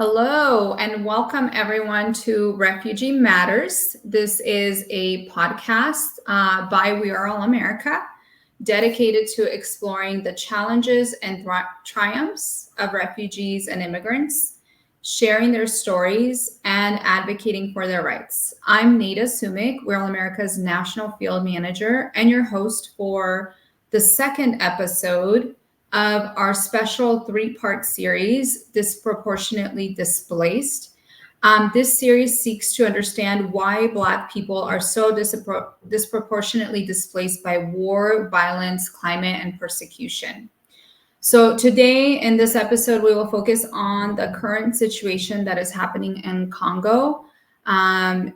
Hello, and welcome everyone to Refugee Matters. This is a podcast by We Are All America, dedicated to exploring the challenges and triumphs of refugees and immigrants, sharing their stories, and advocating for their rights. I'm Nada Sumik, We Are All America's National Field Manager, and your host for the second episode of our special three-part series, Disproportionately Displaced. This series seeks to understand why Black people are so disproportionately displaced by war, violence, climate, and persecution. So today in this episode, we will focus on the current situation that is happening in Congo.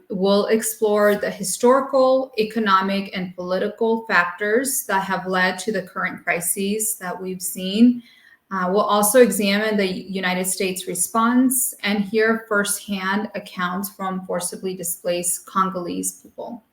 We'll explore the historical, economic, and political factors that have led to the current crises that we've seen. We'll also examine the United States response and hear firsthand accounts from forcibly displaced Congolese people.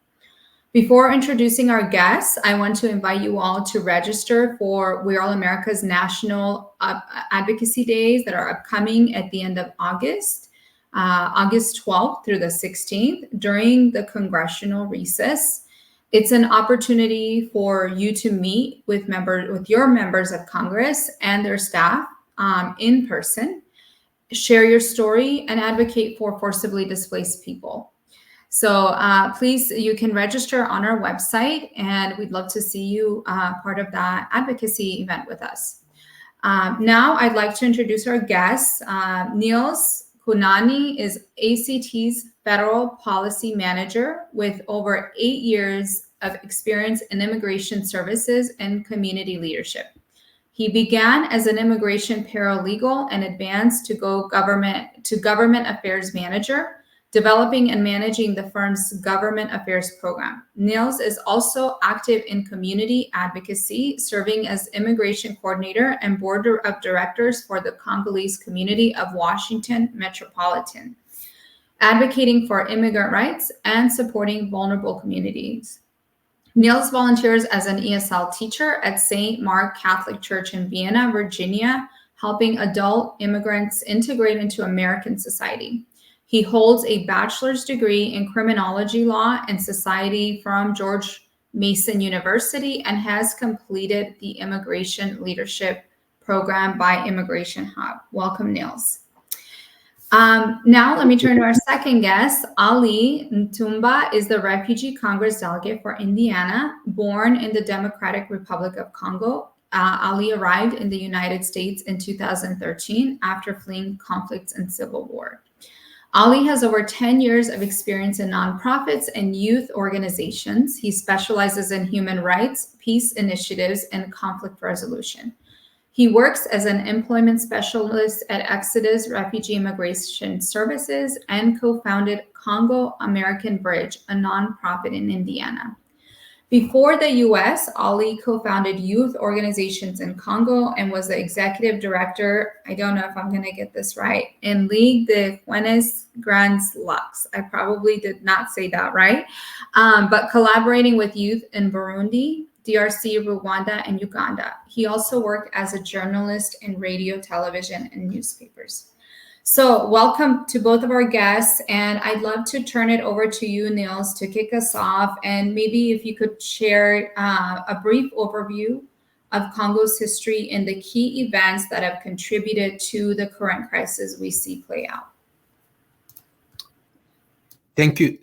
Before introducing our guests, I want to invite you all to register for We Are All America's National Advocacy Days that are upcoming at the end of August. August 12th through the 16th during the congressional recess. It's an opportunity for you to meet with your members of Congress and their staff in person, share your story, and advocate for forcibly displaced people. So please, you can register on our website, and we'd love to see you part of that advocacy event with us. Now, I'd like to introduce our guests. Nils Kinuani is ACT's Federal Policy Manager with over 8 years of experience in immigration services and community leadership. He began as an immigration paralegal and advanced to government affairs manager, developing and managing the firm's government affairs program. Nils is also active in community advocacy, serving as immigration coordinator and board of directors for the Congolese community of Washington Metropolitan, advocating for immigrant rights and supporting vulnerable communities. Nils volunteers as an ESL teacher at St. Mark Catholic Church in Vienna, Virginia, helping adult immigrants integrate into American society. He holds a bachelor's degree in criminology law and society from George Mason University and has completed the immigration leadership program by Immigration Hub. Welcome, Nils. Now let me turn to our second guest. Ally Ntumba is the Refugee Congress Delegate for Indiana, born in the Democratic Republic of Congo. Ally arrived in the United States in 2013 after fleeing conflicts and civil war. Ally has over 10 years of experience in nonprofits and youth organizations. He specializes in human rights, peace initiatives, and conflict resolution. He works as an employment specialist at Exodus Refugee Immigration Services and co-founded Congo American Bridge, a nonprofit in Indiana. Before the US, Ally co-founded youth organizations in Congo and was the executive director, I don't know if I'm going to get this right, in Ligue de Jeunes Grands Lacs. I probably did not say that right, but collaborating with youth in Burundi, DRC, Rwanda, and Uganda. He also worked as a journalist in radio, television, and newspapers. So welcome to both of our guests, and I'd love to turn it over to you, Nils, to kick us off, and maybe if you could share a brief overview of Congo's history and the key events that have contributed to the current crisis we see play out. Thank you.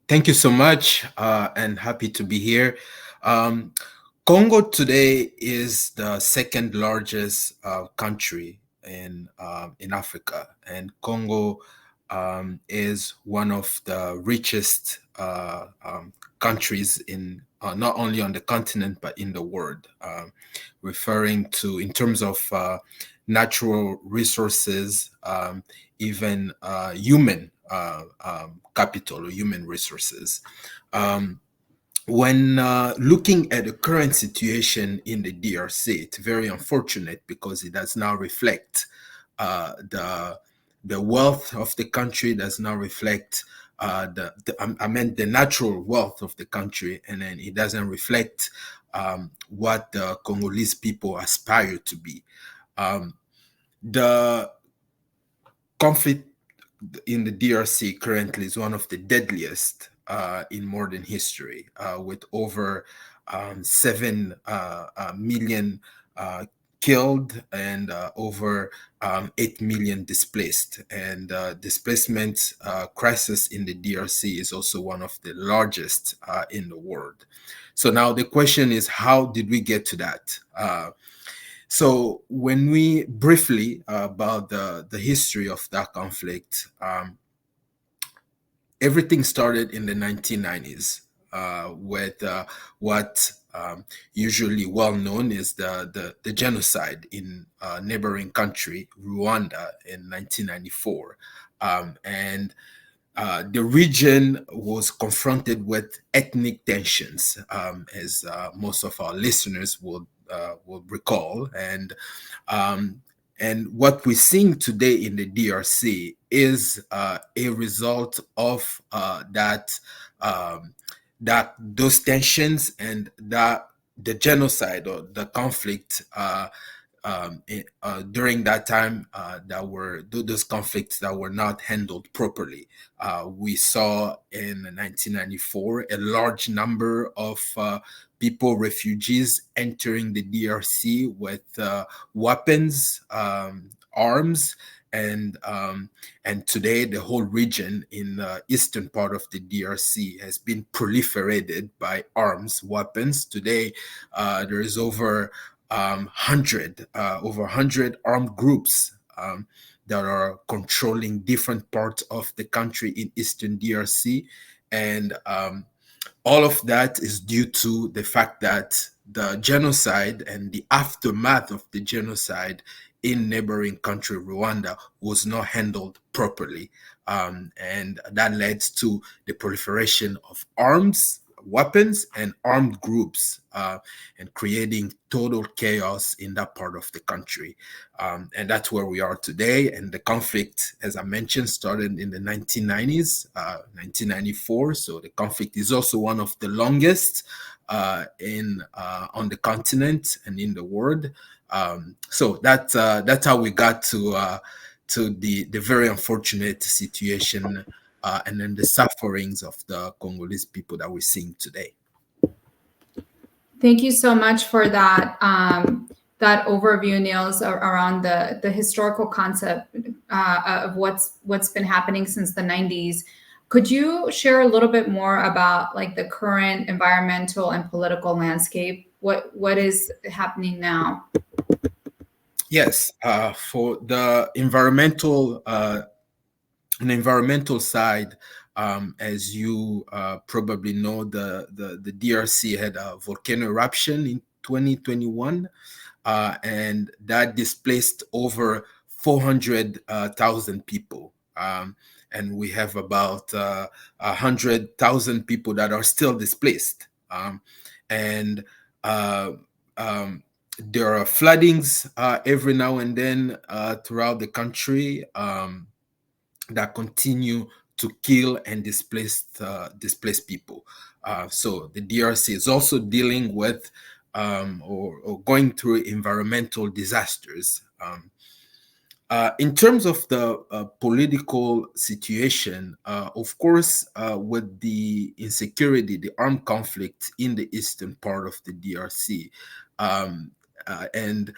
Thank you so much, and happy to be here. Congo today is the second largest country in Africa, and Congo is one of the richest countries in not only on the continent but in the world, referring to in terms of natural resources, even human capital or human resources. When looking at the current situation in the DRC, it's very unfortunate because it does not reflect the wealth of the country, does not reflect the natural wealth of the country, and then it doesn't reflect what the Congolese people aspire to be. The conflict in the DRC currently is one of the deadliest in modern history, with over 7 million killed and over 8 million displaced. And displacement crisis in the DRC is also one of the largest in the world. So now the question is, how did we get to that? So when we briefly about the history of that conflict, everything started in the 1990s with what usually well known is the genocide in neighboring country Rwanda in 1994, and the region was confronted with ethnic tensions, as most of our listeners will recall, and what we're seeing today in the DRC is a result of that those tensions and that the genocide or the conflict during that time that were those conflicts that were not handled properly. We saw in 1994 a large number of people, refugees, entering the DRC with weapons, arms, and today the whole region in the eastern part of the DRC has been proliferated by arms, weapons. Today, there is over 100 armed groups that are controlling different parts of the country in eastern DRC, and all of that is due to the fact that the genocide and the aftermath of the genocide in neighboring country Rwanda was not handled properly, and that led to the proliferation of arms, weapons, and armed groups, and creating total chaos in that part of the country. And that's where we are today. And the conflict, as I mentioned, started in the 1990s, 1994. So the conflict is also one of the longest on the continent and in the world. So that's how we got to the very unfortunate situation and then the sufferings of the Congolese people that we're seeing today. Thank you so much for that that overview, Nils, around the historical concept of what's been happening since the 90s. Could you share a little bit more about like the current environmental and political landscape? What is happening now? Yes, for the environmental side, as you probably know, the DRC had a volcano eruption in 2021, and that displaced over 400,000 people. And we have about 100,000 people that are still displaced. And there are floodings every now and then throughout the country that continue to kill and displace people. So the DRC is also dealing with or going through environmental disasters. In terms of the political situation, of course, with the insecurity, the armed conflict in the eastern part of the DRC, and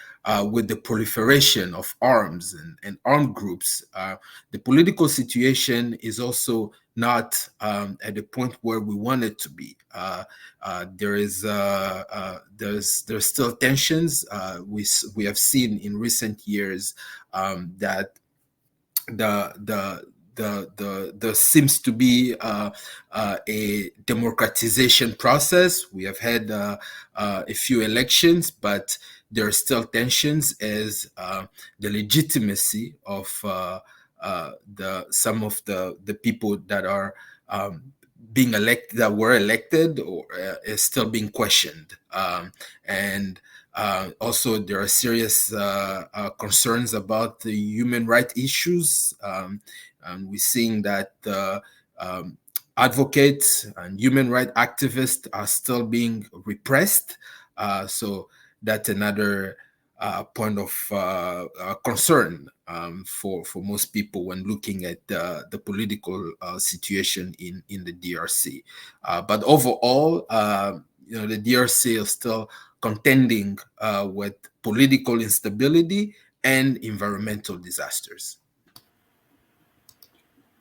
with the proliferation of arms and armed groups, the political situation is also not at the point where we want it to be. There's still tensions. We have seen in recent years that there seems to be a democratization process. We have had a few elections, but there are still tensions as the legitimacy of some of the people that are being elected, that were elected, or is still being questioned. And also, there are serious concerns about the human rights issues. And we're seeing that advocates and human rights activists are still being repressed. So that's another point of concern for most people when looking at the political situation in the DRC. But overall, the DRC is still contending with political instability and environmental disasters.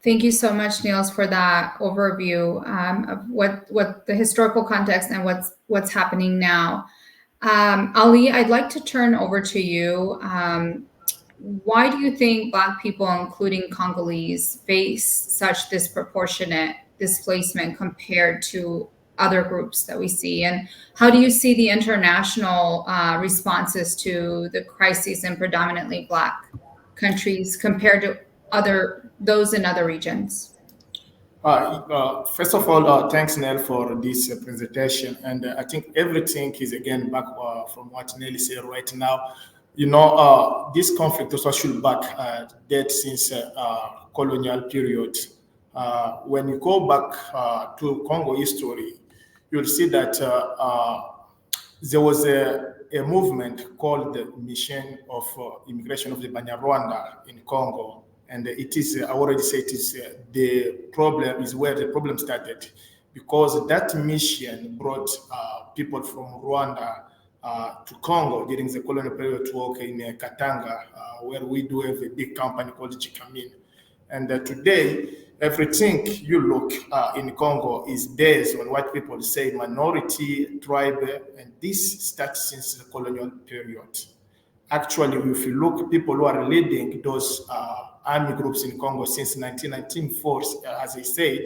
Thank you so much, Nils, for that overview of what the historical context and what's happening now. Ali, I'd like to turn over to you. Why do you think Black people, including Congolese, face such disproportionate displacement compared to other groups that we see? And how do you see the international responses to the crises in predominantly Black countries compared to those in other regions? First of all, thanks, Nell, for this presentation. And I think everything is again back from what Nell said right now. This conflict also should back date since colonial period. When you go back to Congo history, you'll see that there was a movement called the Mission of Immigration of the Banyarwanda in Congo. And it is, I already said, it is the problem is where the problem started, because that mission brought people from Rwanda to Congo during the colonial period to work in Katanga, where we do have a big company called Chikamin. And today, everything you look in Congo is based on what people say minority, tribe, and this starts since the colonial period. Actually, if you look, people who are leading those army groups in Congo since 1994, as I said,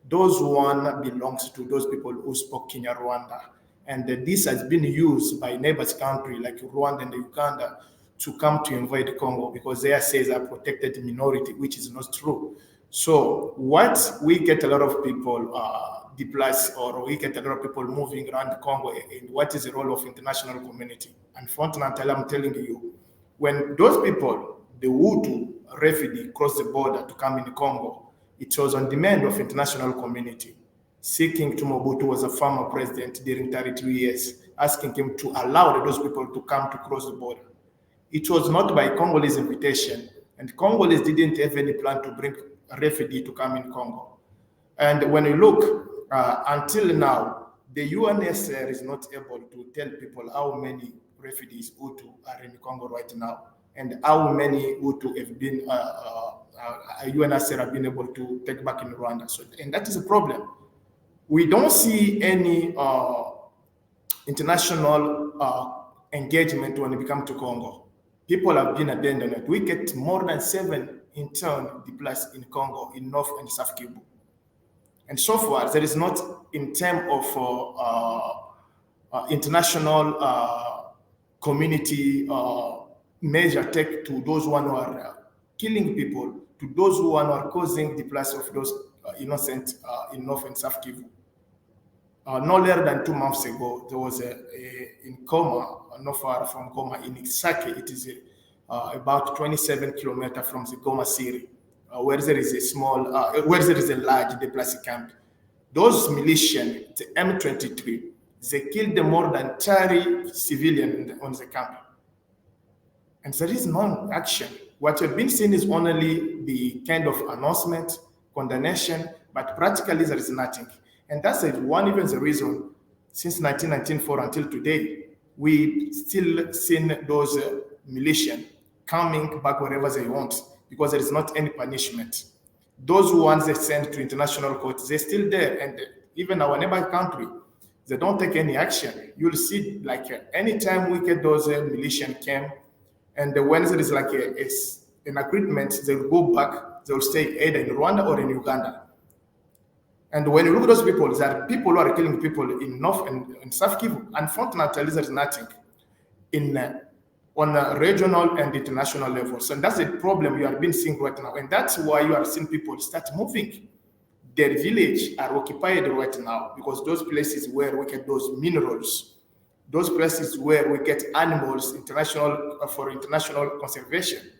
those one belongs to those people who spoke Kinyarwanda. And this has been used by neighbors country like Rwanda and Uganda to come to invade Congo because they say they are protected minority, which is not true. So what we get a lot of people displaced, or we get a lot of people moving around Congo, and what is the role of international community? Unfortunately, I'm telling you, when those people, the Hutu refugee, cross the border to come in Congo, it was on demand of international community, seeking to Mobutu was a former president during 33 years, asking him to allow those people to come to cross the border. It was not by Congolese invitation, and Congolese didn't have any plan to bring a refugee to come in Congo. And when you look, until now, the UNHCR is not able to tell people how many refugees Hutu are in Congo right now, and how many Hutu have been UNHCR have been able to take back in Rwanda. So, and that is a problem. We don't see any international engagement when it comes to Congo. People have been abandoned. We get more than 7 interns displaced in Congo, in North and South Kivu. And so far, there is not, in terms of international community measure take to those who are killing people, to those who are causing the place of those innocent in North and South Kivu. No later than 2 months ago, there was in Goma, not far from Goma, in Isake. It is about 27 kilometers from the Goma city, where there is a small, where there is a large displaced camp. Those militias, the M23, they killed more than 30 civilians on the camp. And there is no action. What you've been seeing is only the kind of announcement, condemnation, but practically there is nothing. And that's one even the reason since 1994 until today, we still seen those militias coming back wherever they want, because there is not any punishment. Those ones they send to international court, they're still there. And even our neighbor country, they don't take any action. You'll see, like anytime we get those militias came, and when there is like an agreement, they'll go back, they'll stay either in Rwanda or in Uganda. And when you look at those people, there are people who are killing people in North and South Kivu. Unfortunately, there is nothing on a regional and international level. So that's the problem you have been seeing right now. And that's why you are seeing people start moving. Their village are occupied right now, because those places where we get those minerals, those places where we get animals for international conservation.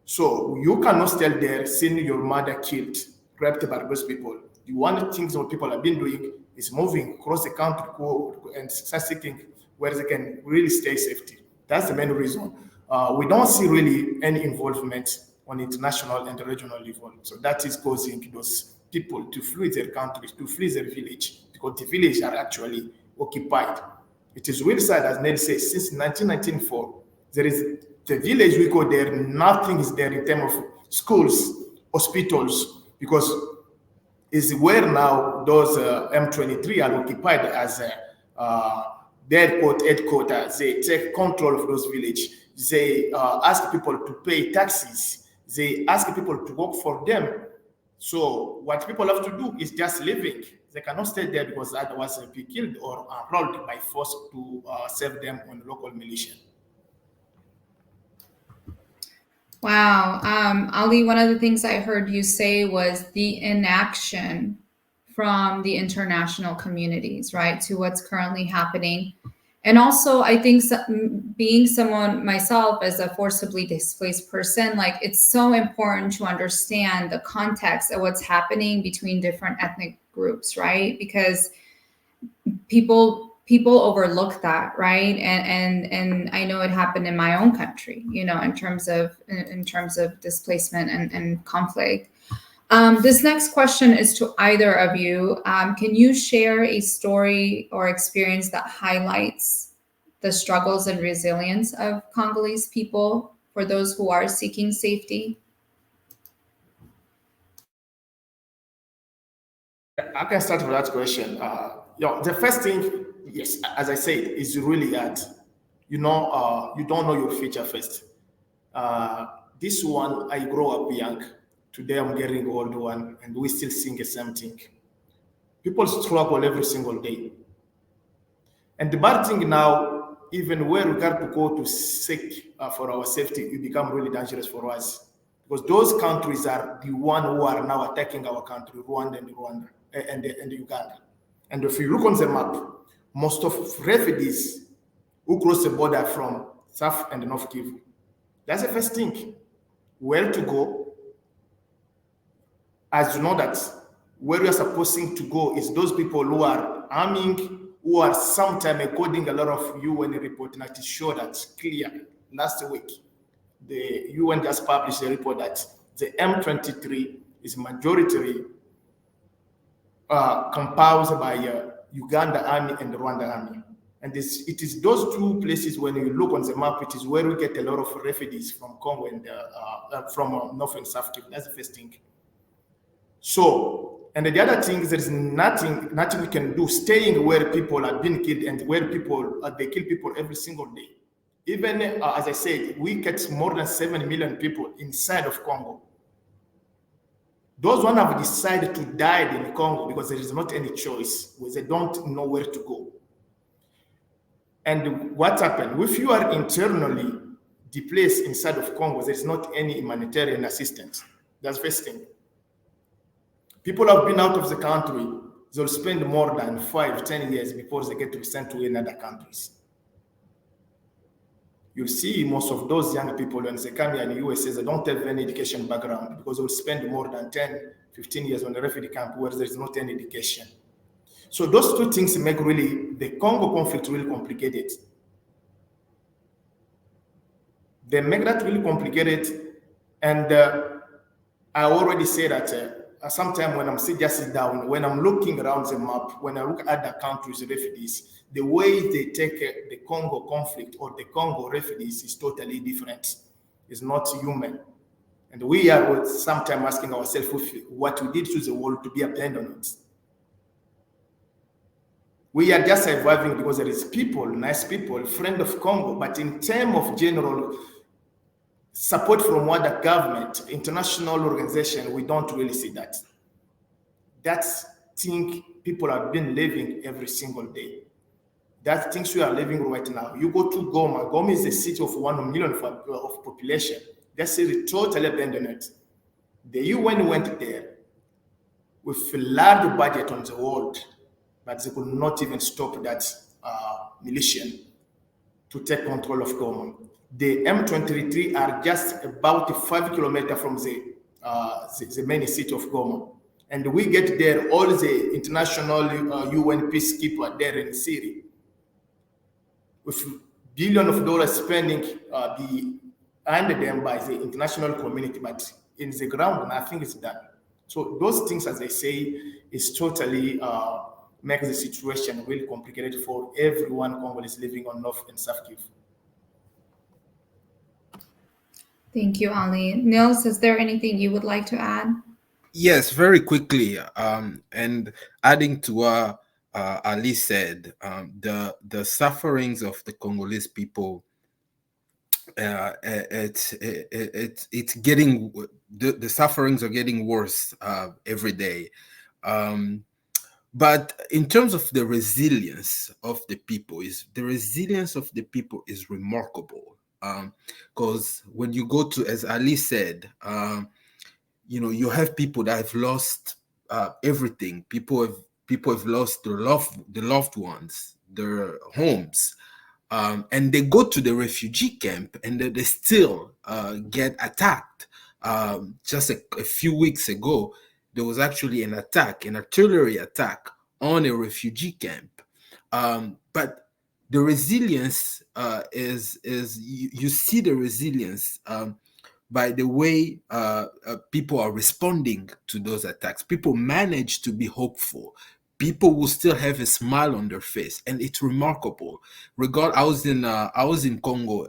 So you cannot stay there seeing your mother killed, raped by those people. The one thing that people have been doing is moving across the country and seeking where they can really stay safety. That's the main reason. We don't see really any involvement on international and regional level. So that is causing those people to flee their countries, to flee their village, because the villages are actually occupied. It is really sad, as Ned says, since 1994, there is the village we go there, nothing is there in terms of schools, hospitals, because is where now those M23 are occupied as their headquarters. They take control of those villages. They ask people to pay taxes. They ask people to work for them. So what people have to do is just living. They cannot stay there because otherwise they'll be killed or enrolled by force to serve them on local militia. Wow. Ali, one of the things I heard you say was the inaction from the international communities, right, to what's currently happening. And also, I think being someone myself as a forcibly displaced person, like it's so important to understand the context of what's happening between different ethnic groups, right? Because people overlook that, right? And I know it happened in my own country, you know, in terms of displacement and conflict. This next question is to either of you. Can you share a story or experience that highlights the struggles and resilience of Congolese people for those who are seeking safety? I can start with that question. The first thing, yes, as I said, is really that, you don't know your future first. This one, I grow up young. Today I'm getting old one, and we still sing the same thing. People struggle every single day. And the bad thing now, even where we got to go to seek for our safety, it become really dangerous for us. Because those countries are the one who are now attacking our country, Rwanda and Uganda. And if you look on the map, most of refugees who cross the border from South and North Kivu, that's the first thing. Where to go? As you know that where we are supposed to go is those people who are arming, who are sometimes, according a lot of UN report, that is sure that clear. Last week, the UN just published a report that the M23 is majority composed by Uganda Army and the Rwanda Army. And it is those two places, when you look on the map, it is where we get a lot of refugees from Congo and from North and South Kivu. That's the first thing. So, and the other thing is there is nothing we can do staying where people are being killed and where people, they kill people every single day. Even, as I said, we get more than 7 million people inside of Congo. Those one have decided to die in Congo because there is not any choice, because they don't know where to go. And what happened? If you are internally displaced inside of Congo, there is not any humanitarian assistance. That's the first thing. People have been out of the country, they'll spend more than 5-10 years before they get to be sent to another countries. You'll see most of those young people when they come here in the USA, they don't have any education background because they'll spend more than 10-15 years on a refugee camp where there's not any education. So those two things make really the Congo conflict really complicated. They make that really complicated. And I already said that sometimes when I'm just down, when I'm looking around the map, when I look at the countries, refugees, the way they take the Congo conflict or the Congo refugees is totally different. It's not human. And we are sometimes asking ourselves what we did to the world to be abandoned. We are just surviving because there is people, nice people, friend of Congo, but in terms of general support from what the government, international organization, we don't really see that. That's thing people have been living every single day. That's things we are living right now. You go to Goma. Goma is a city of 1 million of population. That's totally abandoned. The UN went there with a large budget on the world, but they could not even stop that militia to take control of Goma. The M23 are just about 5 kilometers from the main city of Goma. And we get there, all the international UN peacekeepers are there in Syria with billion of dollars spending be handed them by the international community, but in the ground, nothing is done. So those things, as I say, is totally makes the situation really complicated for everyone Congolese living on North and South Kivu. Thank you, Ally. Nils, is there anything you would like to add? Yes, very quickly. And adding to what Ali said, the sufferings of the Congolese people, it's getting, the sufferings are getting worse every day. But in terms of the resilience of the people, is remarkable. Because when you go to, as Ali said, you have people that have lost everything. People have lost their loved ones, their homes, and they go to the refugee camp, and they still get attacked. Just a few weeks ago, there was actually an artillery attack on a refugee camp. But the resilience is you see the resilience by the way people are responding to those attacks. People manage to be hopeful. People will still have a smile on their face, and it's remarkable. I was in Congo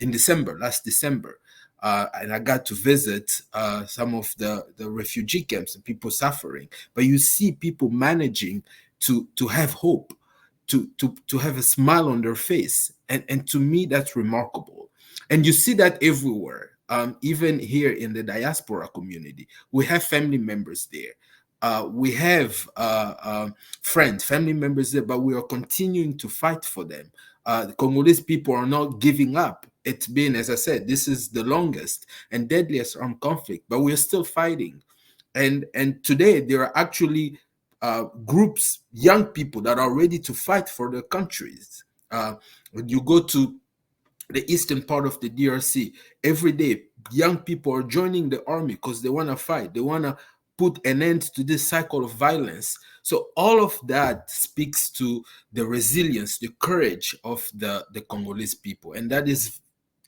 in last December, and I got to visit some of the refugee camps and people suffering. But you see people managing to have hope, to have a smile on their face, and to me that's remarkable. And you see that everywhere. Even here in the diaspora community, we have family members there. We have friends, family members there, but we are continuing to fight for them. The Congolese people are not giving up. It's been, as I said, this is the longest and deadliest armed conflict, but we are still fighting. And today there are actually groups, young people that are ready to fight for their countries. When you go to the eastern part of the DRC, every day young people are joining the army because they want to fight. They want to put an end to this cycle of violence. So all of that speaks to the resilience, the courage of the Congolese people, and that is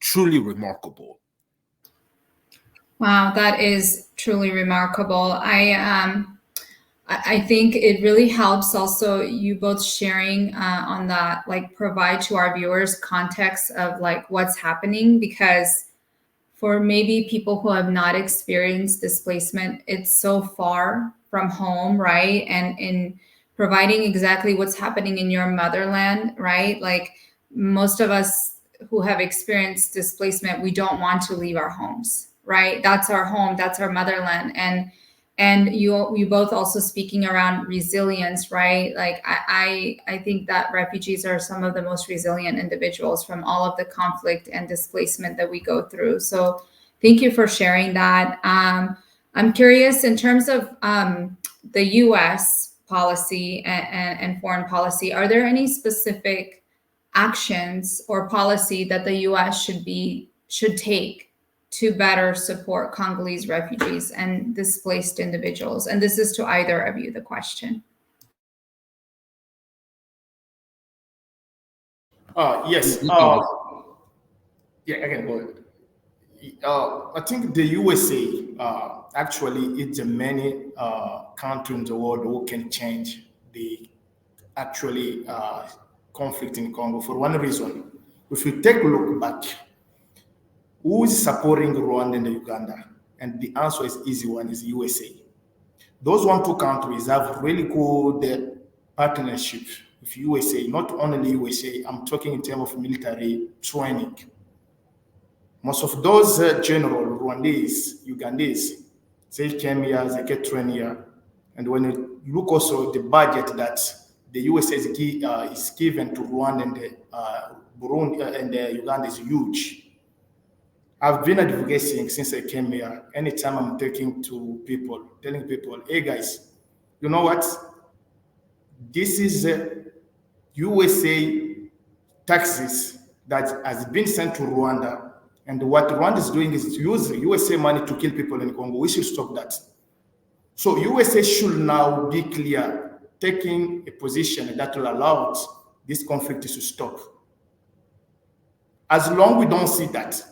truly remarkable. Wow, that is truly remarkable. I think it really helps also you both sharing on that, like provide to our viewers context of like what's happening, because for maybe people who have not experienced displacement, it's so far from home, right? And in providing exactly what's happening in your motherland, right? Like most of us who have experienced displacement, we don't want to leave our homes, right? That's our home, that's our motherland. And you both also speaking around resilience, right? Like I think that refugees are some of the most resilient individuals from all of the conflict and displacement that we go through. So thank you for sharing that. I'm curious in terms of the U.S. policy and foreign policy, are there any specific actions or policy that the U.S. should take to better support Congolese refugees and displaced individuals? And this is to either of you, the question. Yes. Yeah, I can go ahead. I think the USA actually is the many country in the world who can change the actually conflict in Congo for one reason. If you take a look back, who is supporting Rwanda and Uganda? And the answer is easy one, is USA. Those two countries have really good partnership with USA, not only USA, I'm talking in terms of military training. Most of those general Rwandese, Ugandese, they came here, they get trained here. And when you look also the budget that the USA is given to Rwanda and Burundi and Uganda is huge. I've been advocating since I came here. Anytime I'm talking to people, telling people, hey guys, you know what? This is USA taxes that has been sent to Rwanda. And what Rwanda is doing is using USA money to kill people in Congo. We should stop that. So USA should now be clear, taking a position that will allow this conflict to stop. As long we don't see that,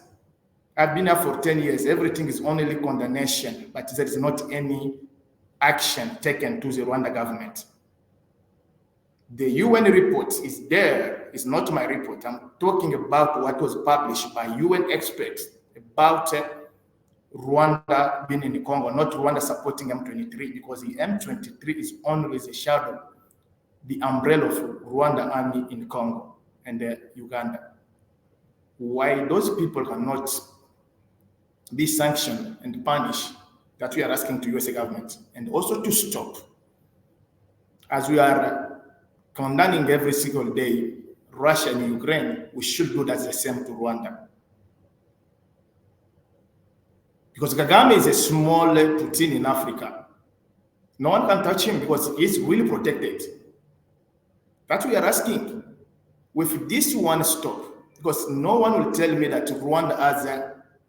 I've been here for 10 years, everything is only condemnation, but there is not any action taken to the Rwanda government. The UN report is there, it's not my report. I'm talking about what was published by UN experts about Rwanda being in Congo, not Rwanda supporting M23, because the M23 is only the shadow, the umbrella of Rwanda army in Congo and Uganda. Why those people cannot be sanctioned and punished, that we are asking to US government, and also to stop, as we are condemning every single day Russia and Ukraine, we should do that the same to Rwanda. Because Kagame is a small Putin in Africa. No one can touch him because he's really protected. That we are asking. With this one stop, because no one will tell me that Rwanda has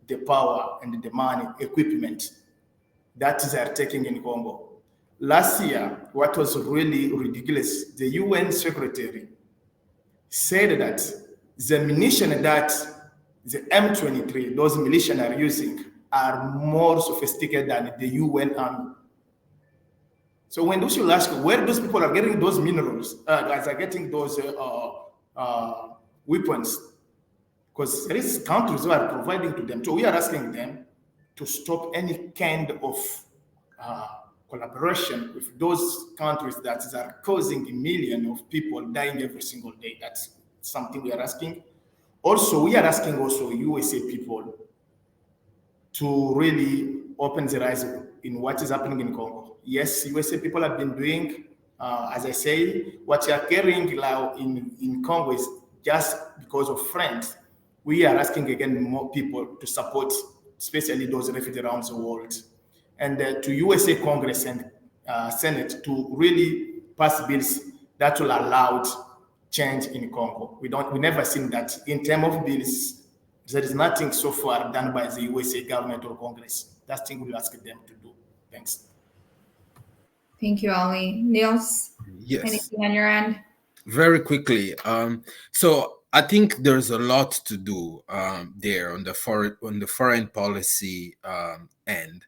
the power and the money, equipment that they are taking in Congo. Last year, what was really ridiculous, the UN secretary said that the munition that the M23, those militia are using, are more sophisticated than the UN army. So when those people ask where those people are getting those minerals, guys are getting those weapons, because there is countries who are providing to them. So we are asking them to stop any kind of collaboration with those countries that are causing millions of people dying every single day. That's something we are asking. Also, we are asking also USA people to really open their eyes in what is happening in Congo. Yes, USA people have been doing, as I say, what you are carrying now in Congo is just because of friends. We are asking again more people to support, especially those refugees around the world, and to USA Congress and Senate to really pass bills that will allow change in Congo. We never seen that in terms of bills. There is nothing so far done by the USA government or Congress. That's thing we'll ask them to do. Thanks. Thank you, Ally. Nils, Yes. anything on your end? Very quickly. So I think there's a lot to do there on the foreign policy end.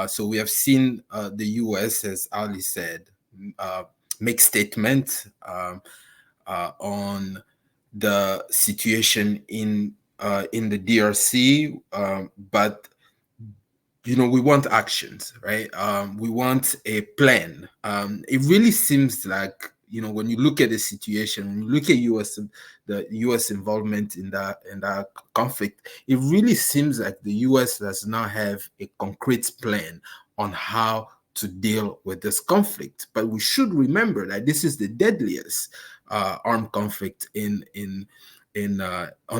So we have seen the U.S., as Ali said, make statement on the situation in the DRC, but we want actions, right? We want a plan. It really seems like, when you look at the situation, when you look at the U.S. involvement in that conflict, it really seems like the U.S. does not have a concrete plan on how to deal with this conflict. But we should remember that this is the deadliest armed conflict on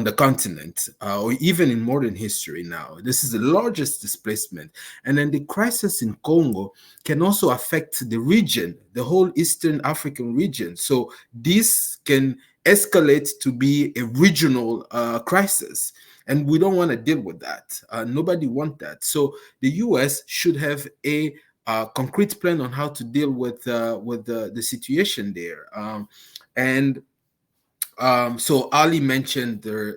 the continent, or even in modern history now. This is the largest displacement. And then the crisis in Congo can also affect the region, the whole Eastern African region. So this can escalate to be a regional crisis. And we don't want to deal with that. Nobody wants that. So the US should have a concrete plan on how to deal with the situation there. So Ali mentioned there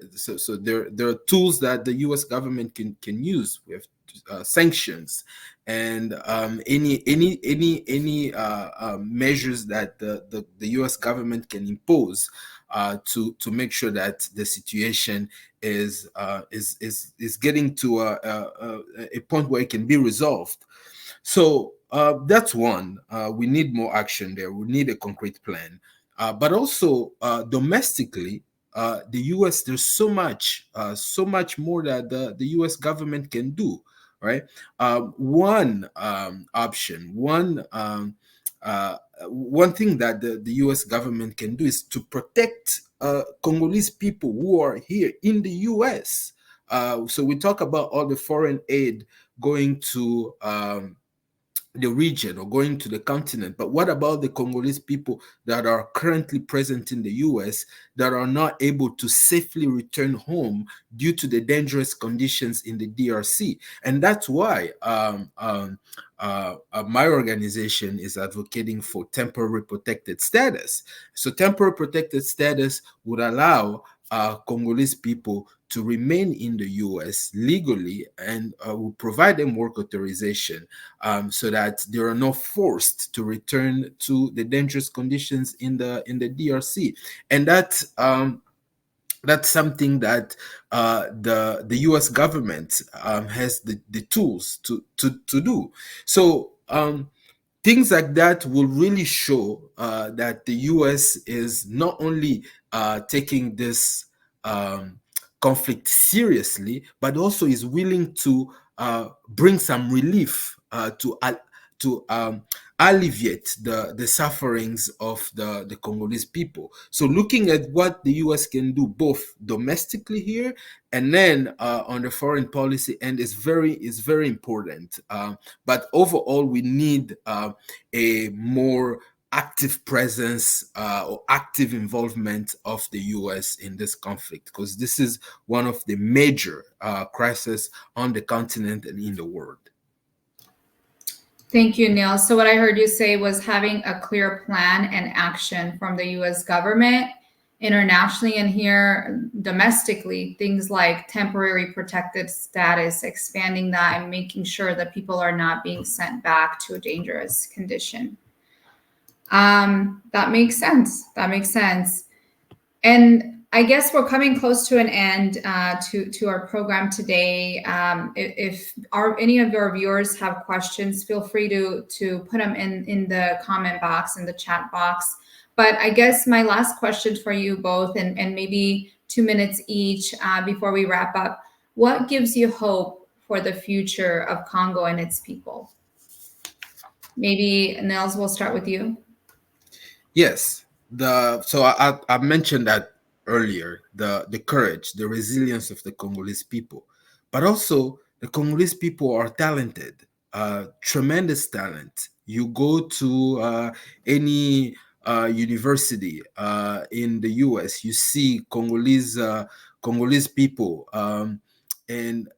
are tools that the U.S. government can use. We have sanctions and any measures that the U.S. government can impose to make sure that the situation is getting to a point where it can be resolved. So that's one. We need more action there. We need a concrete plan. But also domestically, the U.S. there's so much more that the U.S. government can do, right? One option, one thing that the U.S. government can do is to protect Congolese people who are here in the U.S. So we talk about all the foreign aid going to the region or going to the continent, but what about the Congolese people that are currently present in the US that are not able to safely return home due to the dangerous conditions in the DRC? And that's why my organization is advocating for temporary protected status. So temporary protected status would allow Congolese people to remain in the U.S. legally, and will provide them work authorization so that they are not forced to return to the dangerous conditions in the DRC. And that's something that the U.S. government has the tools to do. So things like that will really show that the U.S. is not only taking this conflict seriously, but also is willing to bring some relief to alleviate the sufferings of the Congolese people. So looking at what the U.S. can do both domestically here and then on the foreign policy end is very important. But overall, we need a more active presence or active involvement of the U.S. in this conflict, because this is one of the major crises on the continent and in the world. Thank you, Neil. So what I heard you say was having a clear plan and action from the U.S. government internationally and here domestically, things like temporary protected status, expanding that and making sure that people are not being sent back to a dangerous condition. That makes sense. And I guess we're coming close to an end to our program today. If any of your viewers have questions, feel free to put them in the comment box, in the chat box. But I guess my last question for you both, and maybe 2 minutes each before we wrap up, what gives you hope for the future of Congo and its people? Maybe, Nils, we'll start with you. Yes. So I mentioned that earlier, the courage, the resilience of the Congolese people, but also the Congolese people are talented, tremendous talent. You go to any university in the US, you see Congolese people and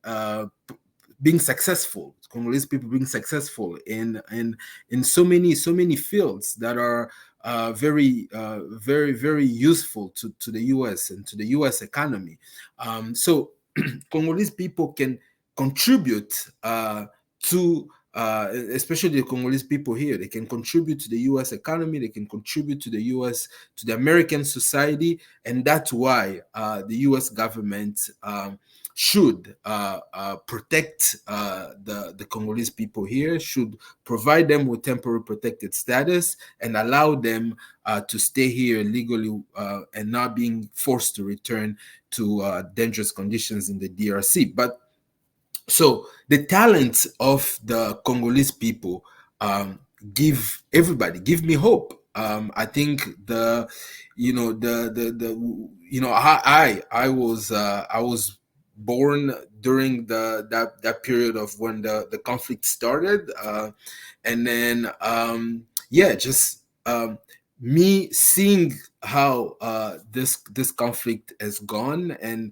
being successful. Congolese people being successful in so many fields that are very useful to the U.S. and to the U.S. economy. So Congolese people can contribute to, especially the Congolese people here, they can contribute to the U.S. economy, they can contribute to the U.S., to the American society, and that's why the U.S. government should protect the Congolese people here, should provide them with temporary protected status and allow them to stay here legally and not being forced to return to dangerous conditions in the DRC. But so the talent of the Congolese people give me hope. I think I was born during that period of when the conflict started, and then me seeing how this conflict has gone and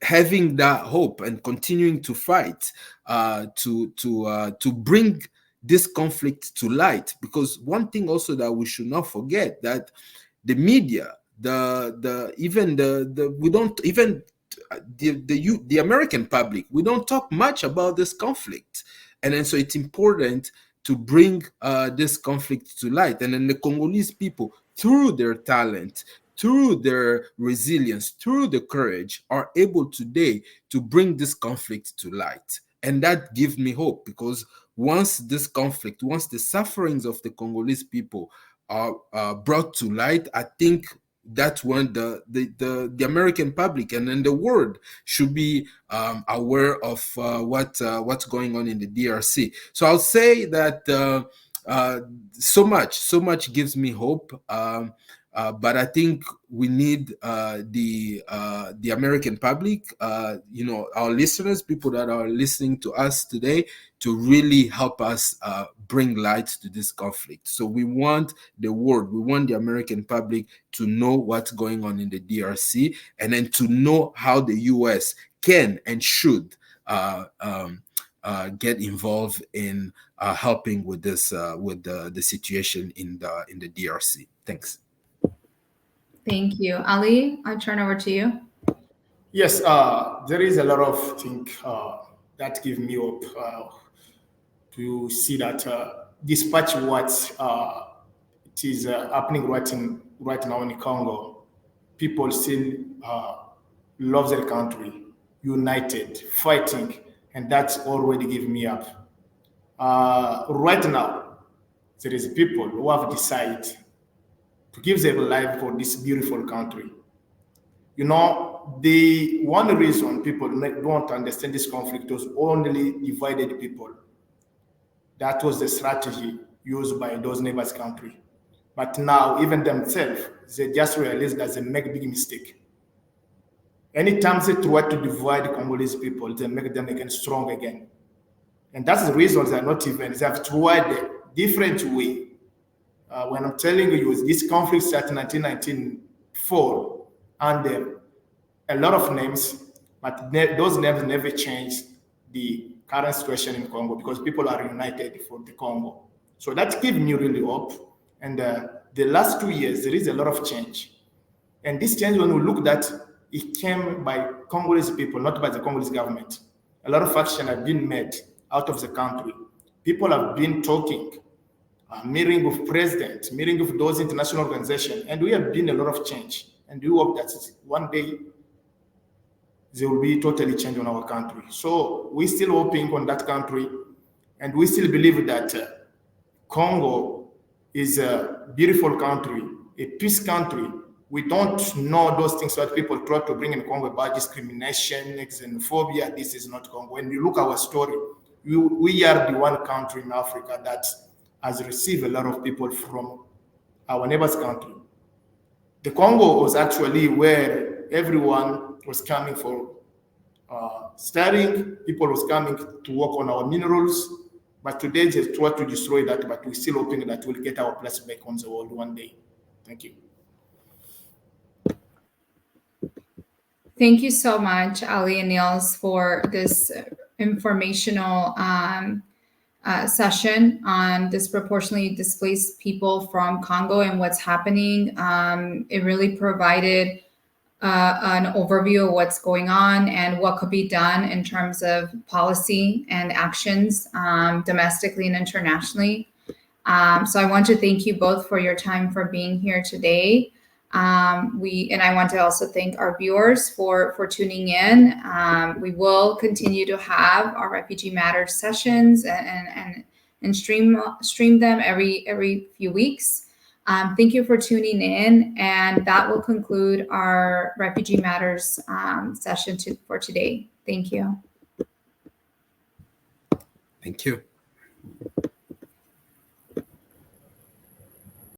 having that hope and continuing to fight to bring this conflict to light. Because one thing also that we should not forget, that the media, the American public, we don't talk much about this conflict, and then so it's important to bring this conflict to light. And then the Congolese people, through their talent, through their resilience, through the courage, are able today to bring this conflict to light. And that gives me hope, because once this conflict, once the sufferings of the Congolese people are brought to light, I think that's when the American public and then the world should be aware of what's going on in the DRC. So I'll say that so much gives me hope. But I think we need the American public, our listeners, people that are listening to us today, to really help us bring light to this conflict. So we want the world, we want the American public to know what's going on in the DRC, and then to know how the US can and should get involved in helping with this with the situation in the DRC. Thanks. Thank you. Ally, I turn over to you. Yes, there is a lot of things that give me hope to see that despite what it is happening right now in Congo, people still love their country, united, fighting, and that's already giving me up. Right now, there is people who have decided to give their life for this beautiful country. You know, the one reason people don't understand this conflict was only divided people. That was the strategy used by those neighbors country. But now, even themselves, they just realize that they make big mistake. Anytime they try to divide Congolese people, they make them again strong again. And that's the reason they're not even, they have tried a different way. When I'm telling you, this conflict started in 1994, and a lot of names, but those names never changed the current situation in Congo because people are united for the Congo. So that gives me really hope. And the last 2 years, there is a lot of change. And this change, when we look at it, came by Congolese people, not by the Congolese government. A lot of action have been made out of the country. People have been talking, meeting with president, meeting with those international organizations, and we have been a lot of change. And we hope that one day there will be totally change on our country. So we're still hoping on that country, and we still believe that Congo is a beautiful country, a peace country. We don't know those things that people try to bring in Congo about discrimination, xenophobia. This is not Congo. When you look at our story, we are the one country in Africa that has received a lot of people from our neighbors' country. The Congo was actually where everyone was coming for studying, people was coming to work on our minerals, but today they try to destroy that, but we're still hoping that we'll get our place back on the world one day. Thank you. Thank you so much, Ally and Nils, for this informational session on disproportionately displaced people from Congo and what's happening. It really provided an overview of what's going on and what could be done in terms of policy and actions domestically and internationally. So I want to thank you both for your time for being here today. And I want to also thank our viewers for tuning in. We will continue to have our Refugee Matters sessions and stream them every few weeks. Thank you for tuning in, and that will conclude our Refugee Matters session for today. Thank you. Thank you.